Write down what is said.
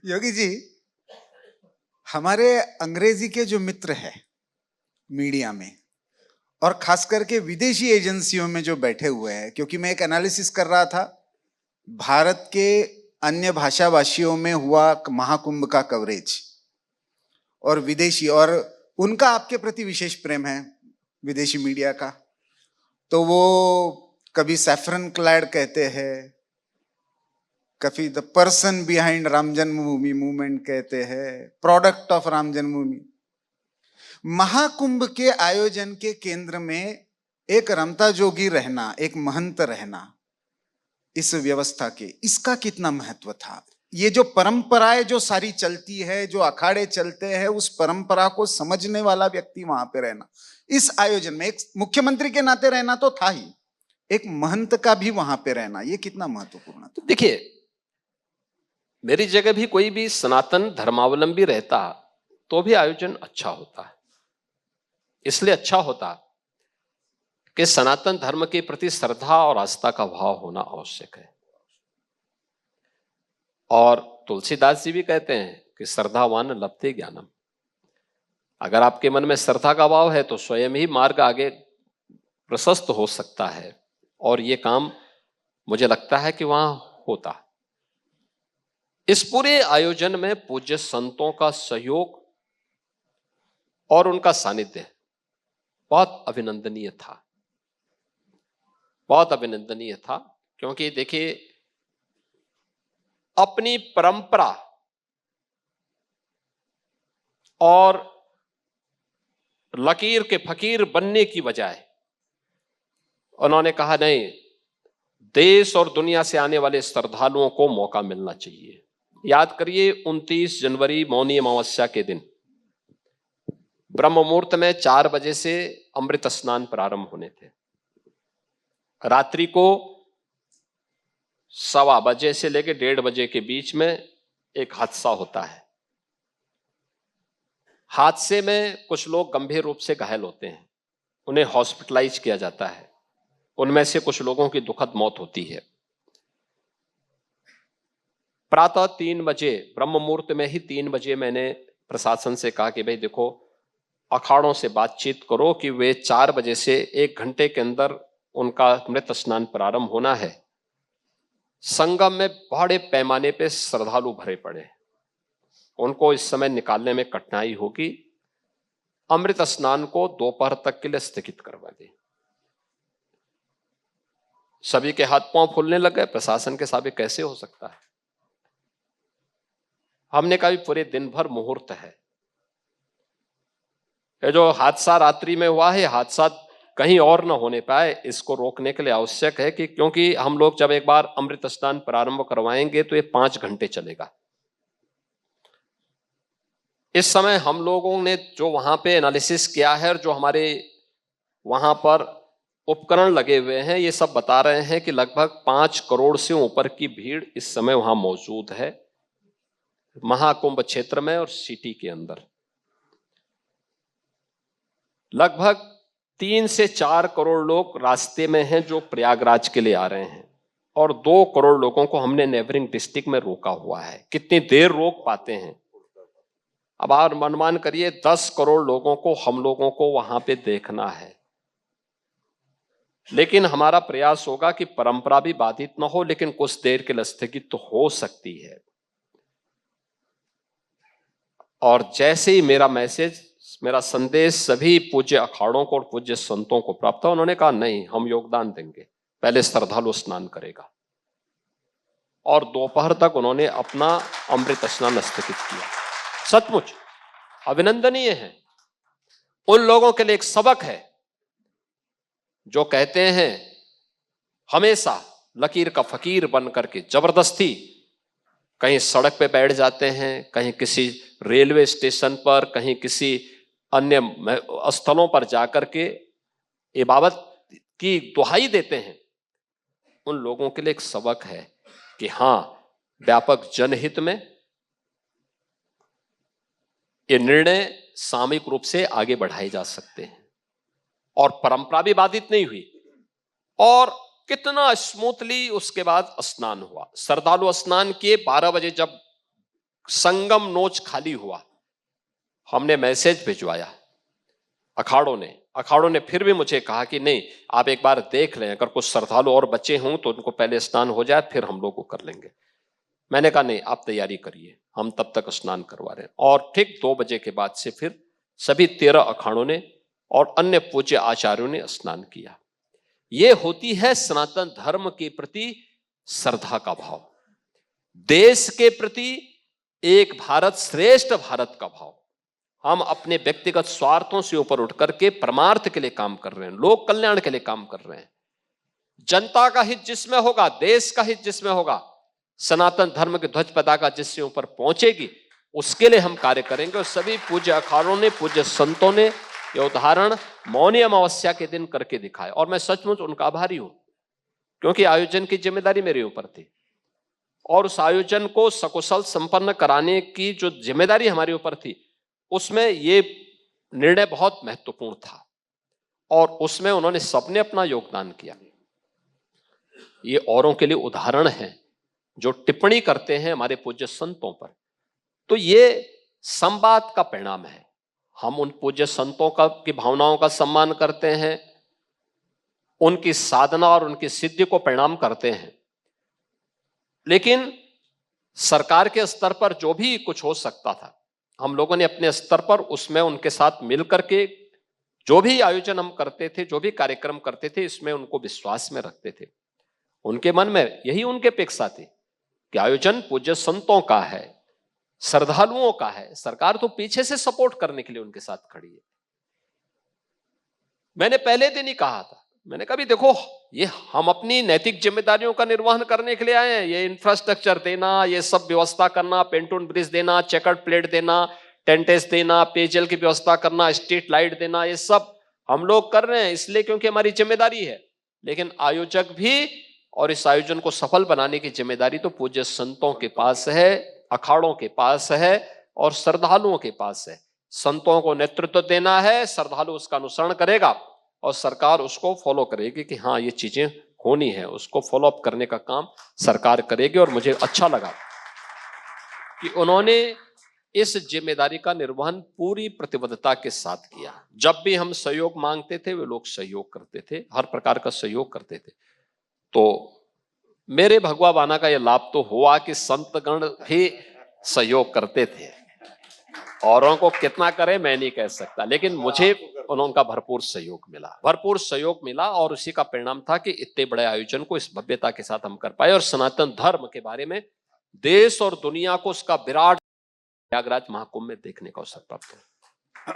योगी जी, हमारे अंग्रेजी के जो मित्र हैं मीडिया में और खास करके विदेशी एजेंसियों में जो बैठे हुए हैं, क्योंकि मैं एक एनालिसिस कर रहा था भारत के अन्य भाषा भाषियों में हुआ महाकुंभ का कवरेज और विदेशी, और उनका आपके प्रति विशेष प्रेम है विदेशी मीडिया का, तो वो कभी सैफरन क्लैड कहते हैं, कभी the person behind Ram Janmabhoomi movement कहते हैं, प्रोडक्ट ऑफ राम जन्मभूमि। महाकुंभ के आयोजन के केंद्र में एक रमता जोगी रहना, एक महंत रहना, इस व्यवस्था के, इसका कितना महत्व था? ये जो परंपराएं जो सारी चलती है, जो अखाड़े चलते हैं, उस परंपरा को समझने वाला व्यक्ति वहां पे रहना, इस आयोजन में एक मुख्यमंत्री के नाते रहना तो था ही, एक महंत का भी वहां पे रहना, ये कितना महत्वपूर्ण था? देखिए, मेरी जगह भी कोई भी सनातन धर्मावलंबी रहता तो भी आयोजन अच्छा होता है। इसलिए अच्छा होता कि सनातन धर्म के प्रति श्रद्धा और आस्था का भाव होना आवश्यक है। और तुलसीदास जी भी कहते हैं कि श्रद्धावान लभते ज्ञानम। अगर आपके मन में श्रद्धा का भाव है तो स्वयं ही मार्ग आगे प्रशस्त हो सकता है, और ये काम मुझे लगता है कि वहां होता। इस पूरे आयोजन में पूज्य संतों का सहयोग और उनका सानिध्य बहुत अभिनंदनीय था, बहुत अभिनंदनीय था। क्योंकि देखिए, अपनी परंपरा और लकीर के फकीर बनने की बजाय उन्होंने कहा नहीं, देश और दुनिया से आने वाले श्रद्धालुओं को मौका मिलना चाहिए। याद करिए, 29 जनवरी मौनी अमावस्या के दिन ब्रह्म मुहूर्त में 4 बजे से अमृत स्नान प्रारंभ होने थे। रात्रि को 1:15 बजे से लेकर 1:30 बजे के बीच में एक हादसा होता है। हादसे में कुछ लोग गंभीर रूप से घायल होते हैं, उन्हें हॉस्पिटलाइज किया जाता है। उनमें से कुछ लोगों की दुखद मौत होती है। प्रातः 3 बजे, ब्रह्म मुहूर्त में ही 3 बजे मैंने प्रशासन से कहा कि भाई देखो, अखाड़ों से बातचीत करो कि वे 4 बजे से 1 घंटे के अंदर उनका अमृत स्नान प्रारंभ होना है। संगम में बड़े पैमाने पे श्रद्धालु भरे पड़े, उनको इस समय निकालने में कठिनाई होगी। अमृत स्नान को दोपहर तक के लिए स्थगित करवा दें। सभी के हाथ पांव फूलने लगे। प्रशासन के साथ कैसे हो सकता है? हमने कहा पूरे दिन भर मुहूर्त है। ये जो हादसा रात्रि में हुआ है, हादसा कहीं और ना होने पाए, इसको रोकने के लिए आवश्यक है कि, क्योंकि हम लोग जब एक बार अमृत स्नान प्रारंभ करवाएंगे तो ये 5 घंटे चलेगा। इस समय हम लोगों ने जो वहां पे एनालिसिस किया है और जो हमारे वहां पर उपकरण लगे हुए हैं, ये सब बता रहे हैं कि लगभग 5 करोड़ से ऊपर की भीड़ इस समय वहां मौजूद है, महाकुंभ क्षेत्र में और सिटी के अंदर। लगभग 3 से 4 करोड़ लोग रास्ते में हैं जो प्रयागराज के लिए आ रहे हैं, और 2 करोड़ लोगों को हमने नेबरिंग डिस्ट्रिक्ट में रोका हुआ है। कितनी देर रोक पाते हैं? अब आप अनुमान करिए, 10 करोड़ लोगों को हम लोगों को वहां पे देखना है। लेकिन हमारा प्रयास होगा कि परंपरा भी बाधित ना हो, लेकिन कुछ देर के लिए स्थगित तो हो सकती है। और जैसे ही मेरा मैसेज, मेरा संदेश सभी पूज्य अखाड़ों को और पूज्य संतों को प्राप्त हुआ, उन्होंने कहा नहीं, हम योगदान देंगे, पहले श्रद्धालु स्नान करेगा। और दोपहर तक उन्होंने अपना अमृत स्नान स्थगित किया। सचमुच अभिनंदनीय है। उन लोगों के लिए एक सबक है जो कहते हैं हमेशा लकीर का फकीर बन करके जबरदस्ती कहीं सड़क पे बैठ जाते हैं, कहीं किसी रेलवे स्टेशन पर, कहीं किसी अन्य स्थलों पर जाकर के इबादत की दुहाई देते हैं। उन लोगों के लिए एक सबक है कि हां, व्यापक जनहित में ये निर्णय सामूहिक रूप से आगे बढ़ाए जा सकते हैं। और परंपरा भी बाधित नहीं हुई, और कितना स्मूथली उसके बाद स्नान हुआ। श्रद्धालु स्नान किए 12 बजे, जब संगम नोच खाली हुआ, हमने मैसेज भिजवाया अखाड़ों ने फिर भी मुझे कहा कि नहीं, आप एक बार देख लें, अगर कुछ श्रद्धालु और बच्चे हों तो उनको पहले स्नान हो जाए, फिर हम लोग को कर लेंगे। मैंने कहा नहीं, आप तैयारी करिए, हम तब तक स्नान करवा रहे हैं। और ठीक 2 बजे के बाद से फिर सभी 13 अखाड़ों ने और अन्य पूज्य आचार्यों ने स्नान किया। ये होती है सनातन धर्म के प्रति श्रद्धा का भाव, देश के प्रति एक भारत श्रेष्ठ भारत का भाव। हम अपने व्यक्तिगत स्वार्थों से ऊपर उठ करके परमार्थ के लिए काम कर रहे हैं, लोक कल्याण के लिए काम कर रहे हैं। जनता का हित जिसमें होगा, देश का हित जिसमें होगा, सनातन धर्म के ध्वज पताका जिससे ऊपर पहुंचेगी, उसके लिए हम कार्य करेंगे। और सभी पूज्य अखाड़ों ने, पूज्य संतों ने यह उदाहरण मौनी अमावस्या के दिन करके दिखाया, और मैं सचमुच उनका आभारी हूं, क्योंकि आयोजन की जिम्मेदारी मेरे ऊपर थी और उस आयोजन को सकुशल संपन्न कराने की जो जिम्मेदारी हमारे ऊपर थी, उसमें ये निर्णय बहुत महत्वपूर्ण था और उसमें उन्होंने सबने अपना योगदान किया। ये औरों के लिए उदाहरण है जो टिप्पणी करते हैं हमारे पूज्य संतों पर, तो ये संवाद का परिणाम है। हम उन पूज्य संतों की भावनाओं का सम्मान करते हैं, उनकी साधना और उनकी सिद्धि को प्रणाम करते हैं, लेकिन सरकार के स्तर पर जो भी कुछ हो सकता था, हम लोगों ने अपने स्तर पर उसमें उनके साथ मिलकर के जो भी आयोजन हम करते थे, जो भी कार्यक्रम करते थे, इसमें उनको विश्वास में रखते थे। उनके मन में यही उनकी अपेक्षा थी कि आयोजन पूज्य संतों का है, श्रद्धालुओं का है, सरकार तो पीछे से सपोर्ट करने के लिए उनके साथ खड़ी है। मैंने पहले दिन ही कहा था, मैंने कहा भी देखो, ये हम अपनी नैतिक जिम्मेदारियों का निर्वहन करने के लिए आए हैं। ये इंफ्रास्ट्रक्चर देना, ये सब व्यवस्था करना, पेंटून ब्रिज देना, चेकर्ड प्लेट देना, टेंटेस देना, पेयजल की व्यवस्था करना, स्ट्रीट लाइट देना, ये सब हम लोग कर रहे हैं इसलिए क्योंकि हमारी जिम्मेदारी है। लेकिन आयोजक भी और इस आयोजन को सफल बनाने की जिम्मेदारी तो पूज्य संतों के पास है, अखाड़ों के पास है और श्रद्धालुओं के पास है। संतों को नेतृत्व देना है, श्रद्धालु उसका अनुसरण करेगा और सरकार उसको फॉलो करेगी कि हाँ ये चीजें होनी है, उसको फॉलो अप करने का काम सरकार करेगी। और मुझे अच्छा लगा कि उन्होंने इस जिम्मेदारी का निर्वहन पूरी प्रतिबद्धता के साथ किया। जब भी हम सहयोग मांगते थे, वे लोग सहयोग करते थे, हर प्रकार का सहयोग करते थे। तो मेरे भगवा बाना का यह लाभ तो हुआ कि संतगण भी सहयोग करते थे। औरों को कितना करे मैं नहीं कह सकता, लेकिन मुझे उनका भरपूर सहयोग मिला और उसी का परिणाम था कि इतने बड़े आयोजन को इस भव्यता के साथ हम कर पाए और सनातन धर्म के बारे में देश और दुनिया को उसका विराट प्रयागराज महाकुंभ में देखने का अवसर प्राप्त हुआ।